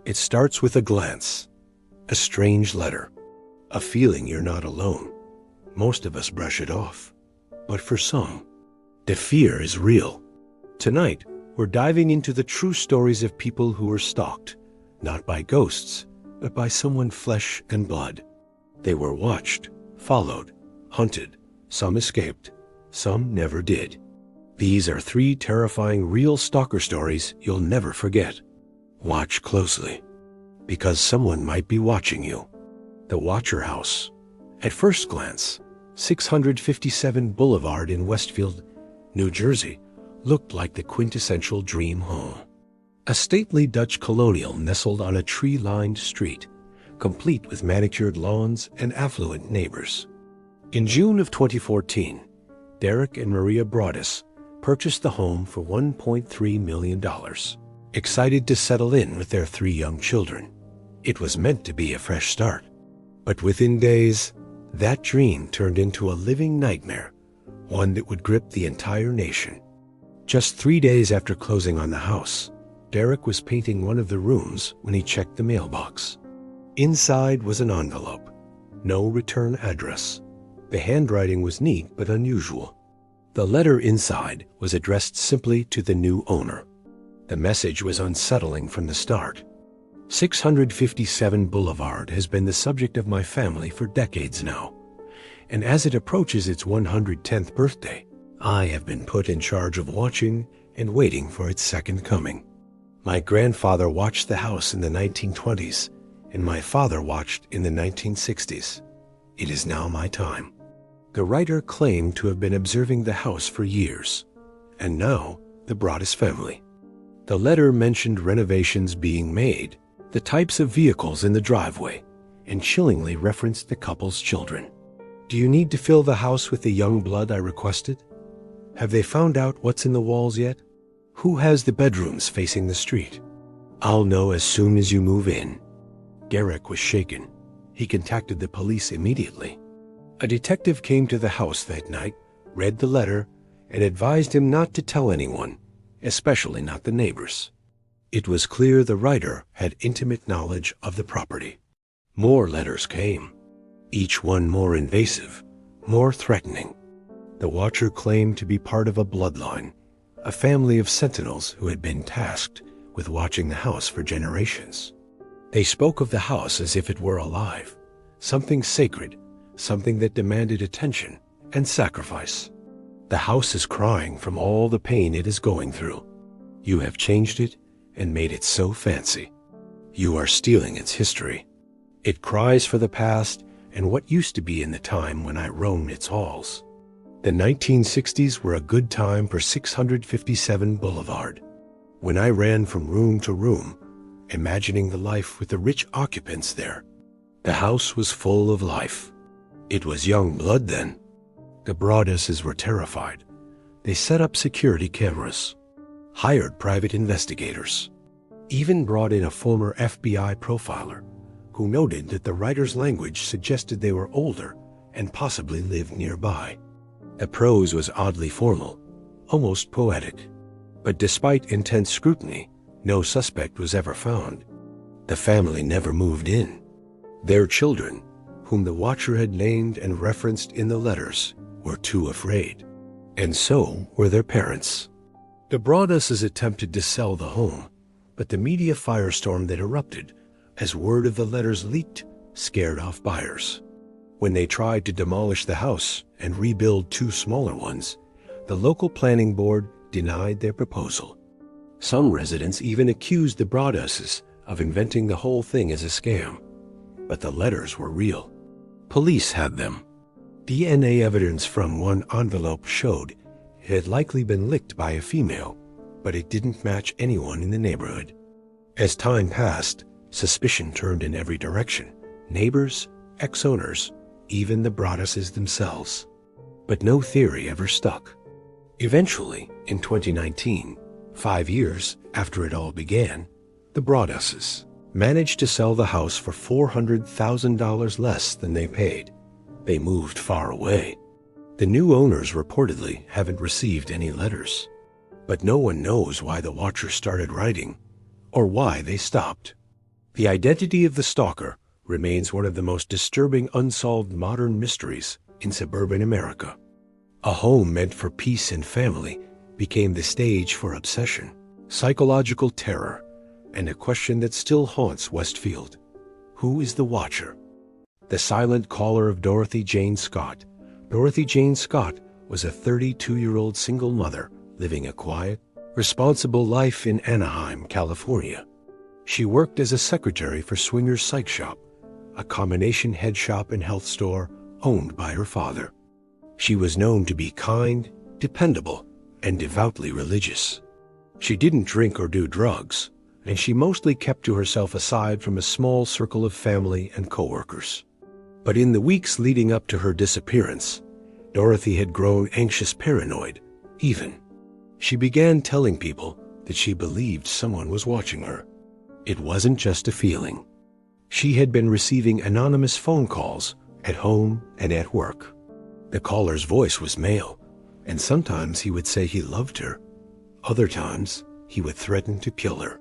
It starts with a glance, a strange letter, a feeling you're not alone. Most of us brush it off, but for some, the fear is real. Tonight, we're diving into the true stories of people who were stalked, not by ghosts, but by someone flesh and blood. They were watched, followed, hunted. Some escaped, some never did. These are 3 terrifying real stalker stories you'll never forget. Watch closely, because someone might be watching you. The Watcher House. At first glance, 657 Boulevard in Westfield, New Jersey, looked like the quintessential dream home. A stately Dutch colonial nestled on a tree-lined street, complete with manicured lawns and affluent neighbors. In June of 2014, Derek and Maria Broaddus purchased the home for $1.3 million, excited to settle in with their 3 young children. It was meant to be a fresh start. But within days, that dream turned into a living nightmare, one that would grip the entire nation. Just 3 days after closing on the house, Derek was painting one of the rooms when he checked the mailbox. Inside was an envelope, no return address. The handwriting was neat but unusual. The letter inside was addressed simply to the new owner. The message was unsettling from the start. 657 Boulevard has been the subject of my family for decades now, and as it approaches its 110th birthday, I have been put in charge of watching and waiting for its second coming. My grandfather watched the house in the 1920s, and my father watched in the 1960s. It is now my time. The writer claimed to have been observing the house for years, and now the Broaddus family. The letter mentioned renovations being made, the types of vehicles in the driveway, and chillingly referenced the couple's children. Do you need to fill the house with the young blood I requested? Have they found out what's in the walls yet? Who has the bedrooms facing the street? I'll know as soon as you move in. Derek was shaken. He contacted the police immediately. A detective came to the house that night, read the letter, and advised him not to tell anyone, especially not the neighbors. It was clear the writer had intimate knowledge of the property. More letters came, each one more invasive, more threatening. The watcher claimed to be part of a bloodline, a family of sentinels who had been tasked with watching the house for generations. They spoke of the house as if it were alive, something sacred, something that demanded attention and sacrifice. The house is crying from all the pain it is going through. You have changed it and made it so fancy. You are stealing its history. It cries for the past and what used to be in the time when I roamed its halls. The 1960s were a good time for 657 Boulevard. When I ran from room to room, imagining the life with the rich occupants there, the house was full of life. It was young blood then. The Broadduses were terrified. They set up security cameras, hired private investigators, even brought in a former FBI profiler who noted that the writer's language suggested they were older and possibly lived nearby. The prose was oddly formal, almost poetic. But despite intense scrutiny, no suspect was ever found. The family never moved in. Their children, whom the watcher had named and referenced in the letters, were too afraid. And so were their parents. The Broadduses attempted to sell the home, but the media firestorm that erupted as word of the letters leaked scared off buyers. When they tried to demolish the house and rebuild 2 smaller ones, the local planning board denied their proposal. Some residents even accused the Broadduses of inventing the whole thing as a scam. But the letters were real. Police had them. DNA evidence from one envelope showed it had likely been licked by a female, but it didn't match anyone in the neighborhood. As time passed, suspicion turned in every direction. Neighbors, ex-owners, even the Broadduses themselves. But no theory ever stuck. Eventually, in 2019, 5 years after it all began, the Broadduses managed to sell the house for $400,000 less than they paid. They moved far away. The new owners reportedly haven't received any letters. But no one knows why the watcher started writing or why they stopped. The identity of the stalker remains one of the most disturbing unsolved modern mysteries in suburban America. A home meant for peace and family became the stage for obsession, psychological terror, and a question that still haunts Westfield. Who is the watcher? The silent caller of Dorothy Jane Scott. Dorothy Jane Scott was a 32-year-old single mother living a quiet, responsible life in Anaheim, California. She worked as a secretary for Swinger's Psych Shop, a combination head shop and health store owned by her father. She was known to be kind, dependable, and devoutly religious. She didn't drink or do drugs, and she mostly kept to herself aside from a small circle of family and coworkers. But in the weeks leading up to her disappearance, Dorothy had grown anxious, paranoid, even. She began telling people that she believed someone was watching her. It wasn't just a feeling. She had been receiving anonymous phone calls at home and at work. The caller's voice was male, and sometimes he would say he loved her. Other times, he would threaten to kill her.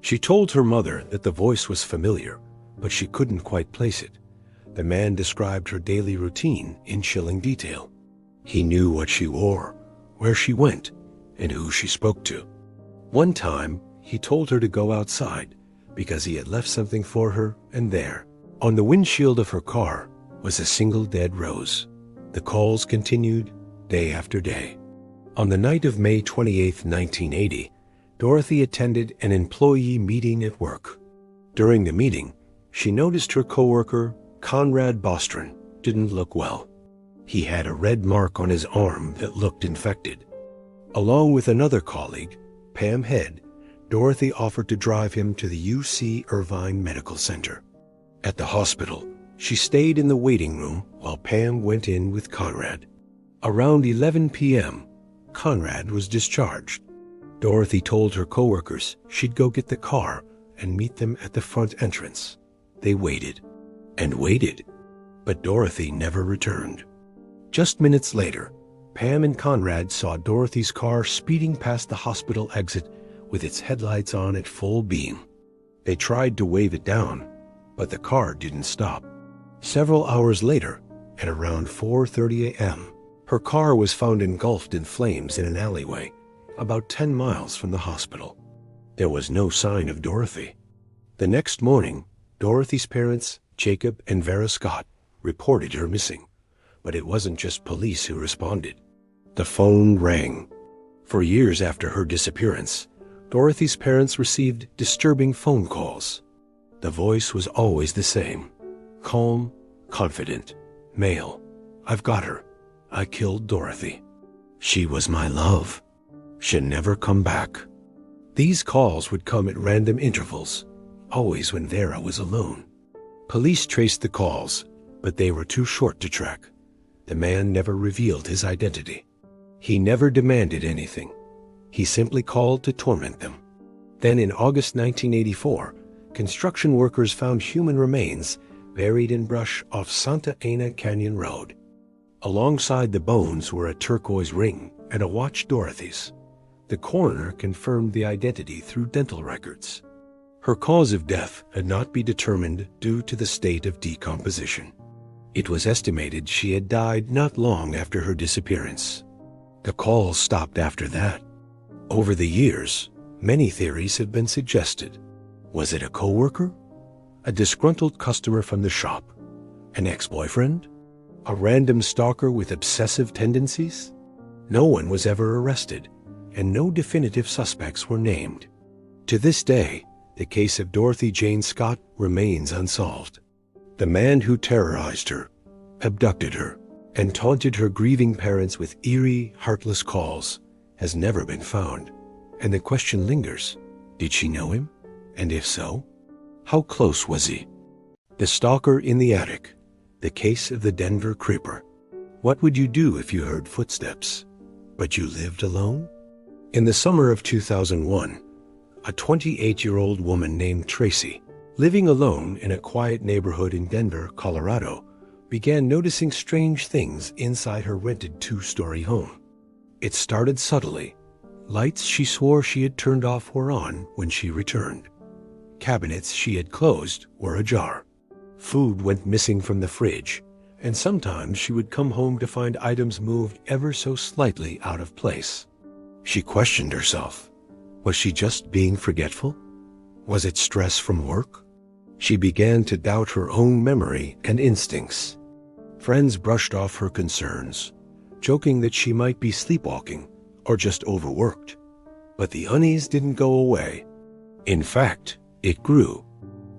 She told her mother that the voice was familiar, but she couldn't quite place it. The man described her daily routine in chilling detail. He knew what she wore, where she went, and who she spoke to. One time, he told her to go outside because he had left something for her, and there, on the windshield of her car, was a single dead rose. The calls continued day after day. On the night of May 28, 1980, Dorothy attended an employee meeting at work. During the meeting, she noticed her coworker, Conrad Bostron, didn't look well. He had a red mark on his arm that looked infected. Along with another colleague, Pam Head, Dorothy offered to drive him to the UC Irvine Medical Center. At the hospital, she stayed in the waiting room while Pam went in with Conrad. Around 11 p.m., Conrad was discharged. Dorothy told her coworkers she'd go get the car and meet them at the front entrance. They waited and waited, but Dorothy never returned. Just minutes later, Pam and Conrad saw Dorothy's car speeding past the hospital exit with its headlights on at full beam. They tried to wave it down, but the car didn't stop. Several hours later, at around 4:30 a.m., her car was found engulfed in flames in an alleyway about 10 miles from the hospital. There was no sign of Dorothy. The next morning, Dorothy's parents, Jacob and Vera Scott, reported her missing. But it wasn't just police who responded. The phone rang. For years after her disappearance, Dorothy's parents received disturbing phone calls. The voice was always the same. Calm, confident, male. I've got her. I killed Dorothy. She was my love. She'll never come back. These calls would come at random intervals, always when Vera was alone. Police traced the calls, but they were too short to track. The man never revealed his identity. He never demanded anything. He simply called to torment them. Then in August 1984, construction workers found human remains buried in brush off Santa Ana Canyon Road. Alongside the bones were a turquoise ring and a watch Dorothy's. The coroner confirmed the identity through dental records. Her cause of death had not been determined due to the state of decomposition. It was estimated she had died not long after her disappearance. The calls stopped after that. Over the years, many theories have been suggested. Was it a coworker? A disgruntled customer from the shop? An ex-boyfriend? A random stalker with obsessive tendencies? No one was ever arrested, and no definitive suspects were named. To this day, the case of Dorothy Jane Scott remains unsolved. The man who terrorized her, abducted her, and taunted her grieving parents with eerie, heartless calls has never been found. And the question lingers, did she know him? And if so, how close was he? The Stalker in the Attic, the case of the Denver Creeper. What would you do if you heard footsteps, but you lived alone? In the summer of 2001, a 28-year-old woman named Tracy, living alone in a quiet neighborhood in Denver, Colorado, began noticing strange things inside her rented 2-story home. It started subtly. Lights she swore she had turned off were on when she returned. cabinets she had closed were ajar. Food went missing from the fridge, and sometimes she would come home to find items moved ever so slightly out of place. She questioned herself. Was she just being forgetful? Was it stress from work? She began to doubt her own memory and instincts. Friends brushed off her concerns, joking that she might be sleepwalking or just overworked. But the unease didn't go away. In fact, it grew.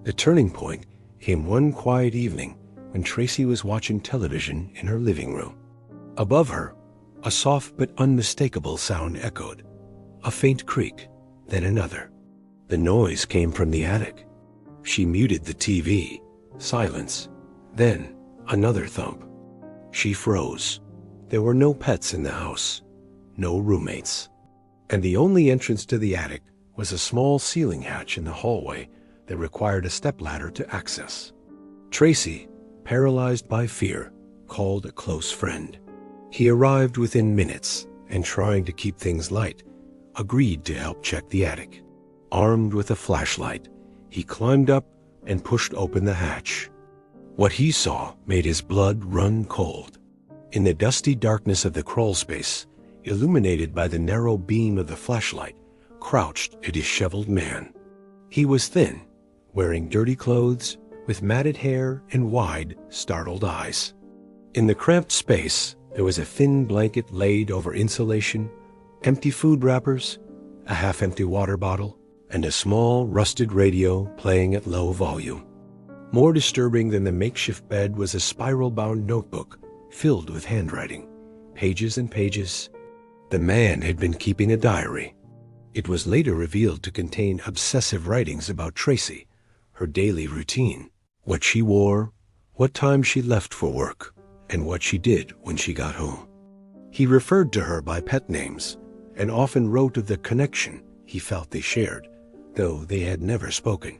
The turning point came one quiet evening when Tracy was watching television in her living room. Above her, a soft but unmistakable sound echoed. A faint creak, then another. The noise came from the attic. She muted the TV. Silence. Then another thump. She froze. There were no pets in the house, no roommates. And the only entrance to the attic was a small ceiling hatch in the hallway that required a stepladder to access. Tracy, paralyzed by fear, called a close friend. He arrived within minutes and, trying to keep things light, agreed to help check the attic. Armed with a flashlight, he climbed up and pushed open the hatch. What he saw made his blood run cold. In the dusty darkness of the crawl space, illuminated by the narrow beam of the flashlight, crouched a disheveled man. He was thin, wearing dirty clothes, with matted hair and wide, startled eyes. In the cramped space, there was a thin blanket laid over insulation, empty food wrappers, a half-empty water bottle, and a small, rusted radio playing at low volume. More disturbing than the makeshift bed was a spiral-bound notebook filled with handwriting, pages and pages. The man had been keeping a diary. It was later revealed to contain obsessive writings about Tracy, her daily routine, what she wore, what time she left for work, and what she did when she got home. He referred to her by pet names and often wrote of the connection he felt they shared, though they had never spoken.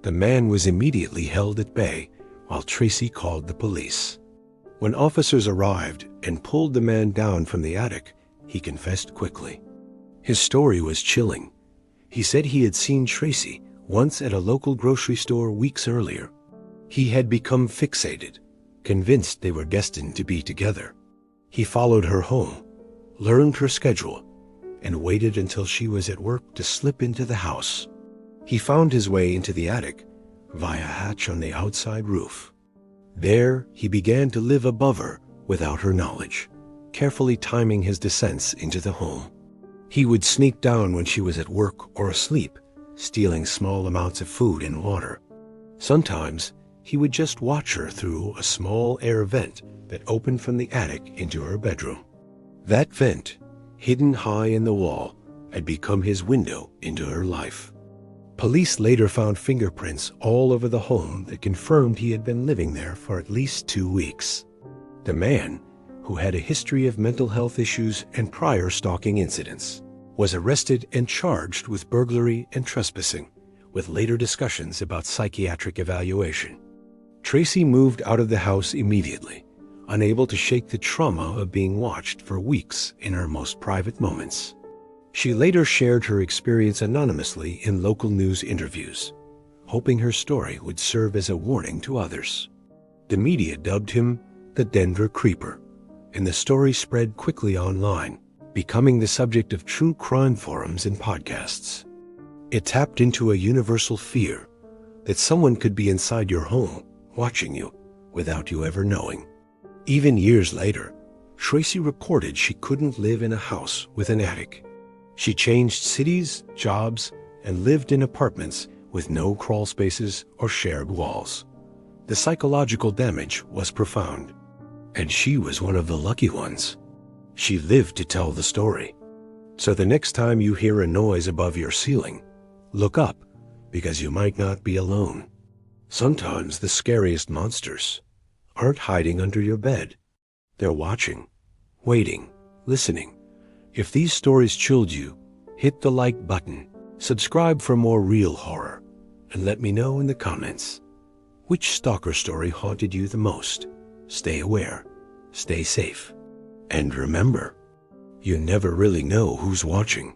The man was immediately held at bay while Tracy called the police. When officers arrived and pulled the man down from the attic, he confessed quickly. His story was chilling. He said he had seen Tracy once at a local grocery store weeks earlier. He had become fixated, convinced they were destined to be together. He followed her home, learned her schedule, and waited until she was at work to slip into the house. He found his way into the attic via a hatch on the outside roof. There, he began to live above her without her knowledge, carefully timing his descents into the home. He would sneak down when she was at work or asleep, stealing small amounts of food and water. Sometimes, he would just watch her through a small air vent that opened from the attic into her bedroom. That vent, hidden high in the wall, had become his window into her life. Police later found fingerprints all over the home that confirmed he had been living there for at least 2 weeks. The man, who had a history of mental health issues and prior stalking incidents, was arrested and charged with burglary and trespassing, with later discussions about psychiatric evaluation. Tracy moved out of the house immediately, unable to shake the trauma of being watched for weeks in her most private moments. She later shared her experience anonymously in local news interviews, hoping her story would serve as a warning to others. The media dubbed him the Denver Creeper, and the story spread quickly online, becoming the subject of true crime forums and podcasts. It tapped into a universal fear that someone could be inside your home, watching you, without you ever knowing. Even years later, Tracy reported she couldn't live in a house with an attic. She changed cities, jobs, and lived in apartments with no crawl spaces or shared walls. The psychological damage was profound, and she was one of the lucky ones. She lived to tell the story. So the next time you hear a noise above your ceiling, look up, because you might not be alone. Sometimes the scariest monsters aren't hiding under your bed. They're watching, waiting, listening. If these stories chilled you, hit the like button, subscribe for more real horror, and let me know in the comments. Which stalker story haunted you the most? Stay aware, stay safe, and remember, you never really know who's watching.